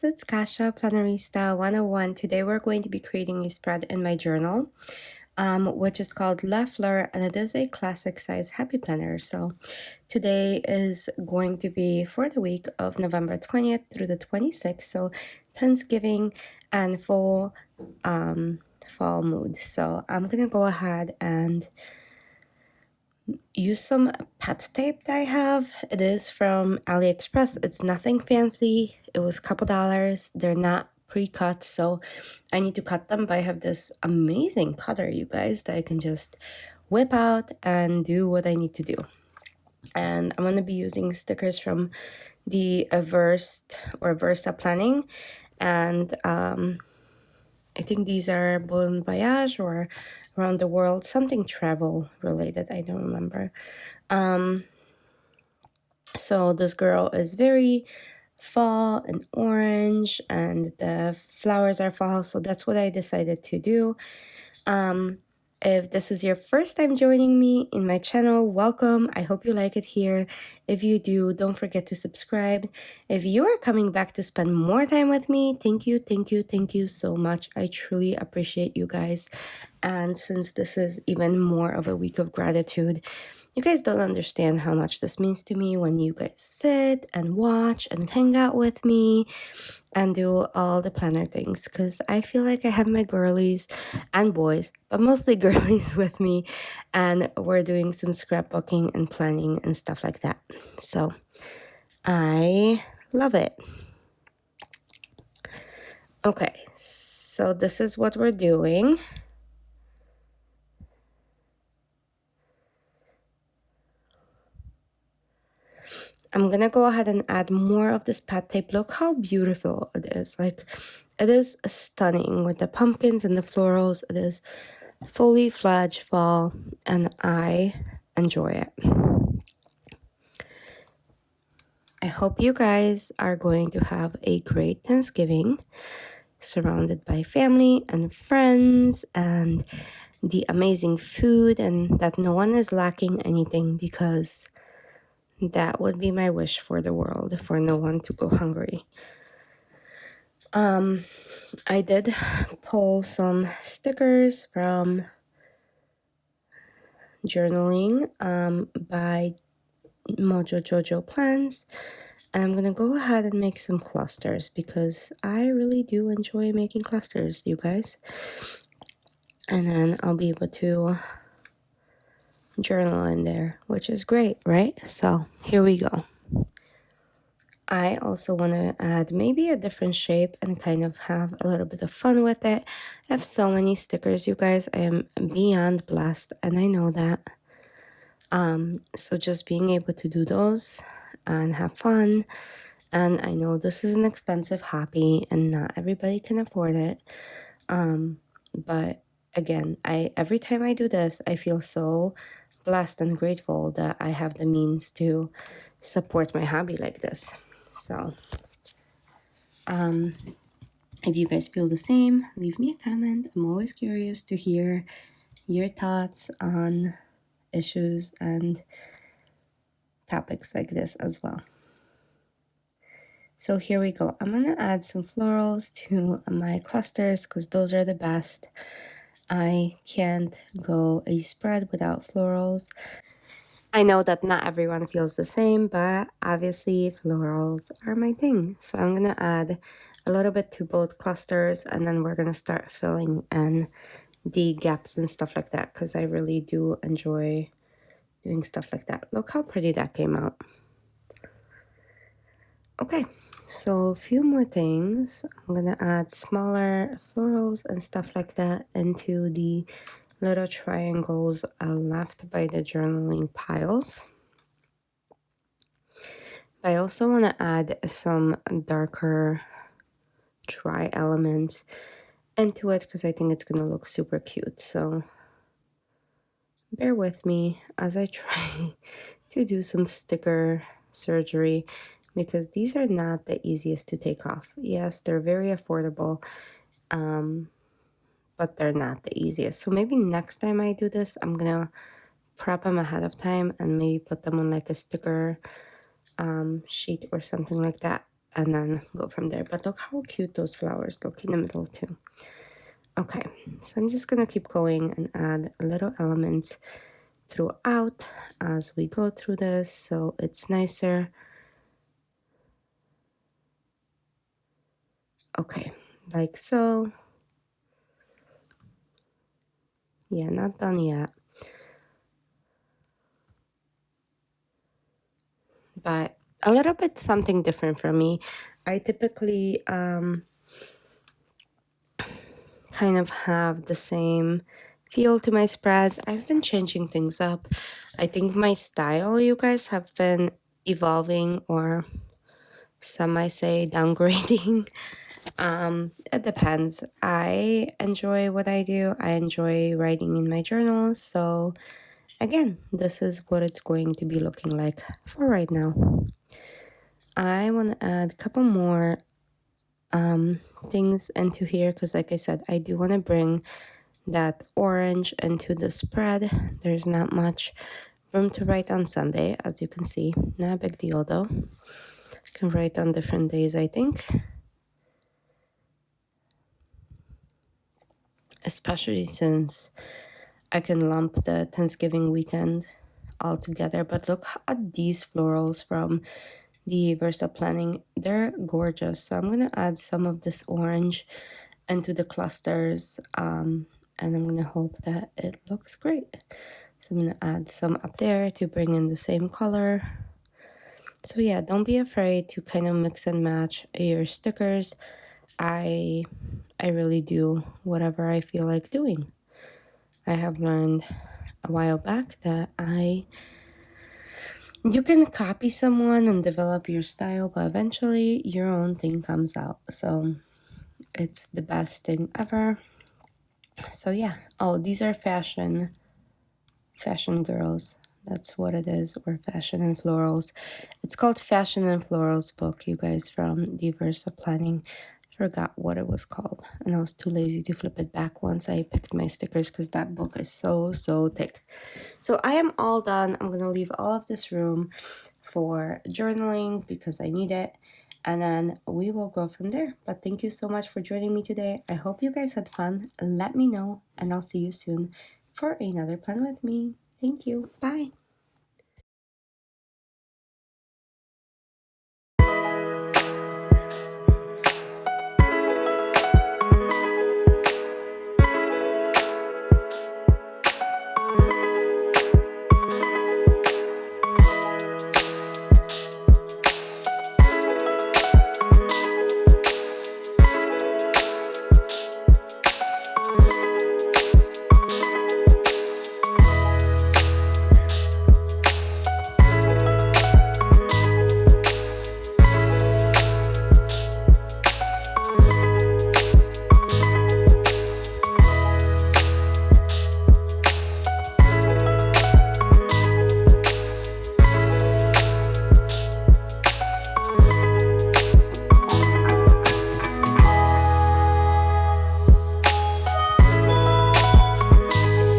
it's Kasha, Plannerista 101. Today we're going to be creating a spread in my journal, which is called Fleur, and it is a classic size happy planner. So today is going to be for the week of November 20th through the 26th, so Thanksgiving and full fall mood. So I'm gonna go ahead and use some pet tape that I have. It is from AliExpress. It's nothing fancy. It was a couple dollars. They're not pre-cut, so I need to cut them, but I have this amazing cutter, you guys, that I can just whip out and do what I need to do. And I'm going to be using stickers from the Versa Planning, and I think these are Bon Voyage or Around the World, something travel related, I don't remember. So this girl is very fall and orange, and the flowers are fall, so that's what I decided to do. If this is your first time joining me in my channel, welcome. I hope you like it here. If you do, don't forget to subscribe. If you are coming back to spend more time with me, thank you so much. I truly appreciate you guys. And since this is even more of a week of gratitude, you guys don't understand how much this means to me when you guys sit and watch and hang out with me and do all the planner things, because I feel like I have my girlies and boys, but mostly girlies with me, and we're doing some scrapbooking and planning and stuff like that. So I love it. Okay, so this is what we're doing. I'm gonna go ahead and add more of this pet tape. Look how beautiful it is. Like, it is stunning with the pumpkins and the florals. It is fully fledged fall, and I enjoy it. I hope you guys are going to have a great Thanksgiving, surrounded by family and friends and the amazing food, and that no one is lacking anything, because that would be my wish for the world, for no one to go hungry. I did pull some stickers from journaling by Jojo Plans, and I'm gonna go ahead and make some clusters, because I really do enjoy making clusters, you guys. And then I'll be able to journal in there, which is great, right? So here we go. I also want to add maybe a different shape and kind of have a little bit of fun with it. I have so many stickers, you guys. I am beyond blessed, and I know that. So just being able to do those and have fun. And I know this is an expensive hobby and not everybody can afford it. But again, every time I do this, I feel so blessed and grateful that I have the means to support my hobby like this. So if you guys feel the same, leave me a comment. I'm always curious to hear your thoughts on issues and topics like this as well. So here we go. I'm gonna add some florals to my clusters, because those are the best. I can't go a spread without florals. I know that not everyone feels the same, but obviously florals are my thing. So I'm gonna add a little bit to both clusters, and then we're gonna start filling in the gaps and stuff like that, because I really do enjoy doing stuff like that. Look how pretty that came out. Okay, so a few more things. I'm gonna add smaller florals and stuff like that into the little triangles left by the journaling piles. I also want to add some darker dry elements into it, because I think it's going to look super cute. So bear with me as I try to do some sticker surgery, because these are not the easiest to take off. Yes, they're very affordable, but they're not the easiest. So maybe next time I do this, I'm going to prep them ahead of time and maybe put them on like a sticker sheet or something like that. and then go from there. But look how cute those flowers look in the middle too. Okay, so I'm just gonna keep going and add little elements throughout as we go through this so it's nicer. Okay, like so. Yeah, not done yet. But a little bit something different for me. I typically kind of have the same feel to my spreads. I've been changing things up. I think my style, you guys, have been evolving, or some might say downgrading. It depends. I enjoy what I do. I enjoy writing in my journal. So again, this is what it's going to be looking like for right now. I want to add a couple more things into here because, like I said, I do want to bring that orange into the spread. There's not much room to write on Sunday, as you can see. Not a big deal though. I can write on different days, I think. Especially since I can lump the Thanksgiving weekend all together. But look at these florals from the Versa Planning. They're gorgeous. So I'm going to add some of this orange into the clusters. And I'm going to hope that it looks great. So I'm going to add some up there to bring in the same color. So yeah, don't be afraid to kind of mix and match your stickers. I really do whatever I feel like doing. I have learned a while back that you can copy someone and develop your style, but eventually your own thing comes out. So it's the best thing ever. So yeah. Oh, these are fashion girls. That's what it is, or fashion and florals. It's called Fashion and Florals book, you guys, from the Versa Planning. Forgot what it was called, and I was too lazy to flip it back once I picked my stickers because that book is so thick. So I am all done. I'm gonna leave all of this room for journaling because I need it, and then we will go from there. But thank you so much for joining me today. I hope you guys had fun. Let me know, and I'll see you soon for another plan with me. Thank you. Bye.